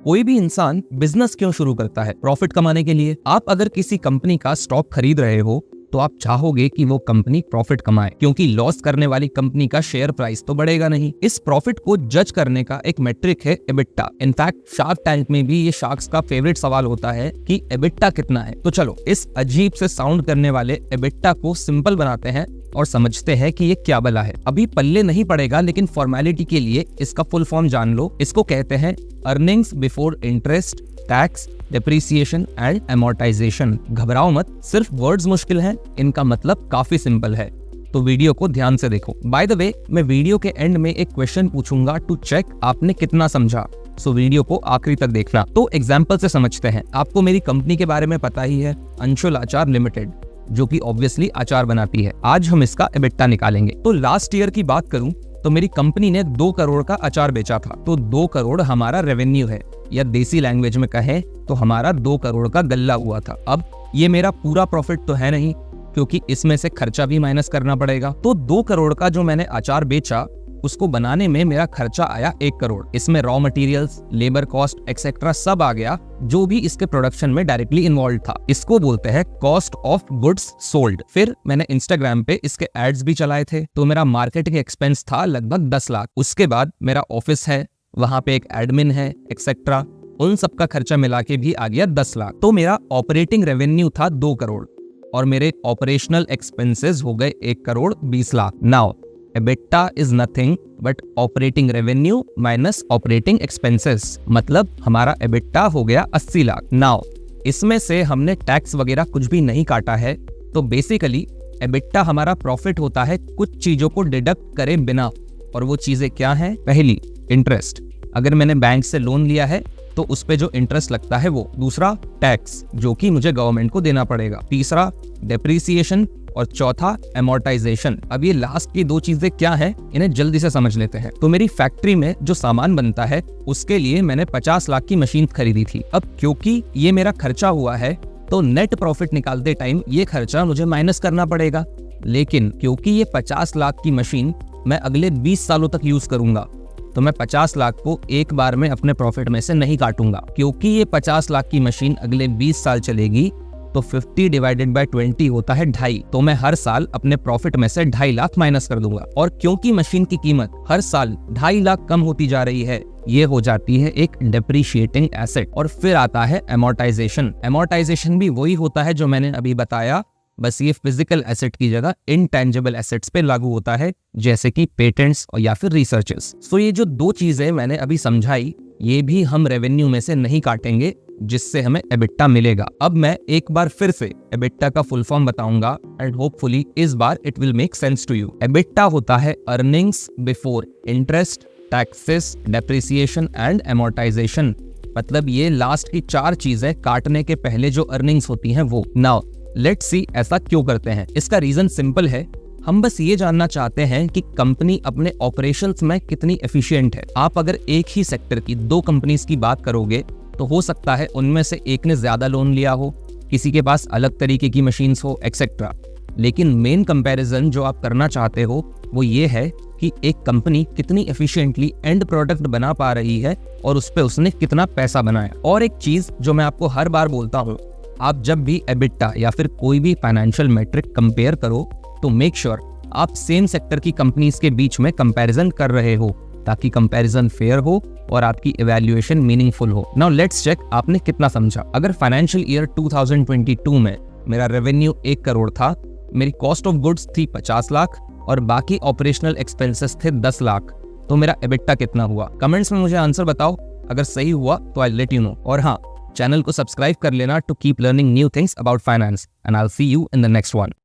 कोई भी इंसान बिजनेस क्यों शुरू करता है? प्रॉफिट कमाने के लिए। आप अगर किसी कंपनी का स्टॉक खरीद रहे हो तो आप चाहोगे कि वो कंपनी प्रॉफिट कमाए, क्योंकि लॉस करने वाली कंपनी का शेयर प्राइस तो बढ़ेगा नहीं। इस प्रॉफिट को जज करने का एक मेट्रिक है एबिटा। इनफैक्ट शार्क टैंक में भी ये शार्क्स का फेवरेट सवाल होता है कि एबिटा कितना है। तो चलो इस अजीब से साउंड करने वाले एबिटा को सिंपल बनाते हैं और समझते हैं कि ये क्या बला है। अभी पल्ले नहीं पड़ेगा, लेकिन फॉर्मेलिटी के लिए इसका फुल फॉर्म जान लो। इसको कहते हैं earnings before interest, tax, depreciation and amortisation. घबराओ मत, सिर्फ वर्ड्स मुश्किल हैं, इनका मतलब काफी सिंपल है। तो वीडियो को ध्यान से देखो। बाय द वे, मैं वीडियो के एंड में एक क्वेश्चन पूछूंगा टू चेक आपने कितना समझा। सो वीडियो को आखिरी तक देखना। तो एग्जाम्पल से समझते हैं। आपको मेरी कंपनी के बारे में पता ही है, अंशुल आचार लिमिटेड, जो कि ऑब्वियसली अचार बनाती है। आज हम इसका एबिटा निकालेंगे। तो लास्ट ईयर की बात करूं तो मेरी कंपनी ने 2 करोड़ का अचार बेचा था। तो 2 करोड़ हमारा रेवेन्यू है, या देसी लैंग्वेज में कहें तो हमारा 2 करोड़ का गल्ला हुआ था। अब ये मेरा पूरा प्रॉफिट तो है नहीं, क्योंकि इसमें से खर्चा भी माइनस करना पड़ेगा। तो 2 करोड़ का जो मैंने अचार बेचा उसको बनाने में मेरा खर्चा आया 1 करोड़। इसमें raw materials, labour cost etcetera सब आ गया, जो भी इसके प्रोडक्शन में डायरेक्टली इन्वॉल्व था। इसको बोलते हैं कॉस्ट ऑफ गुड्स सोल्ड। फिर मैंने इंस्टाग्राम पे इसके एड्स भी चलाए थे, तो मेरा मार्केटिंग एक्सपेंस था लगभग 10 लाख। उसके बाद मेरा ऑफिस है, वहां पे एक एडमिन है एक्सेट्रा, उन सबका खर्चा मिला के भी आ गया 10 लाख। तो मेरा ऑपरेटिंग रेवेन्यू था 2 करोड़ और मेरे ऑपरेशनल एक्सपेंसेस हो गए 1 crore 20 lakh. Now EBITDA is nothing but operating revenue minus operating expenses, मतलब हमारा EBITDA हो गया 80 लाख। नाउ इसमें से हमने टैक्स वगैरह कुछ भी नहीं काटा है, तो बेसिकली EBITDA हमारा प्रॉफिट होता है कुछ चीजों को डिडक्ट करे बिना। और वो चीजें क्या हैं? पहली, इंटरेस्ट। अगर मैंने बैंक से लोन लिया है तो उस पे जो इंटरेस्ट लगता है वो। दूसरा, टैक्स, जो कि मुझे गवर्नमेंट को देना पड़ेगा। तीसरा, डेप्रिसिएशन। और चौथा, अमोर्टाइजेशन। अब ये लास्ट की 2 चीजें क्या हैं, इन्हें जल्दी से समझ लेते हैं। तो मेरी फैक्ट्री में जो सामान बनता है उसके लिए मैंने 50 लाख की मशीन खरीदी थी। अब क्योंकि ये मेरा खर्चा हुआ है तो नेट प्रॉफिट निकालते टाइम ये खर्चा मुझे माइनस करना पड़ेगा। लेकिन क्योंकि ये 50 लाख की मशीन मैं अगले 20 सालों तक यूज करूंगा, तो मैं 50 लाख को एक बार में अपने प्रॉफिट में से नहीं काटूंगा। क्योंकि ये 50 लाख की मशीन अगले 20 साल चलेगी, तो 50 डिवाइडेड बाय 20 होता है 2.5। तो मैं हर साल अपने प्रॉफिट में से 2.5 लाख माइनस कर दूंगा। और क्योंकि मशीन की कीमत हर साल 2.5 लाख कम होती जा रही है, ये हो जाती है एक डेप्रिशिएटिंग एसेट। और फिर आता है अमोर्टाइजेशन। अमोर्टाइजेशन भी वही होता है जो मैंने अभी बताया, बस ये फिजिकल एसेट की जगह इनटेंजिबल एसेट्स पे लागू होता है, जैसे कि पेटेंट्स और या फिर रिसर्चेस। सो ये जो 2 चीजें मैंने अभी समझाई, ये भी हम रेवेन्यू में से नहीं काटेंगे, जिससे हमें एबिटा मिलेगा। अब मैं एक बार फिर से एबिटा का फुल फॉर्म बताऊंगा एंड होपफुली इस बार it will make sense to you. EBITDA होता है earnings before interest, taxes, depreciation and amortisation. मतलब ये लास्ट की 4 चीजें काटने के पहले जो अर्निंग्स होती हैं वो। नाउ लेट्स सी ऐसा क्यों करते हैं। इसका रीजन सिंपल है, हम बस ये जानना चाहते हैं कि कंपनी अपने ऑपरेशंस में कितनी एफिशिएंट है। आप अगर एक ही सेक्टर की 2 कंपनीज की बात करोगे तो हो सकता है उनमें से एक ने ज्यादा लोन लिया हो, किसी के पास अलग तरीके की मशीन्स हो एक्सेट्रा। लेकिन मेन कंपैरिजन जो आप करना चाहते हो वो ये है कि एक कंपनी कितनी एफिशिएंटली एंड प्रोडक्ट बना पा रही है और उस पे उसने कितना पैसा बनाया। और एक चीज जो मैं आपको हर बार बोलता हूँ, आप जब भी एबिटा या फिर कोई भी फाइनेंशियल मैट्रिक कंपेयर करो तो मेक श्योर आप सेम सेक्टर की कंपनीज के बीच में कंपैरिजन कर रहे हो, ताकि कंपैरिजन फेयर हो और आपकी इवैल्यूएशन मीनिंगफुल हो। नाउ लेट्स चेक आपने कितना समझा। अगर फाइनेंशियल ईयर 2022 में मेरा रेवेन्यू 1 करोड़ था, मेरी कॉस्ट ऑफ गुड्स थी 50 लाख और बाकी ऑपरेशनल एक्सपेंसेस थे 10 लाख, तो मेरा एबिटा कितना हुआ? कमेंट्स में मुझे आंसर बताओ। अगर सही हुआ तो आई लेट यू नो। और हाँ, चैनल को सब्सक्राइब कर लेना to keep learning new things about finance, and I will see you in the next one.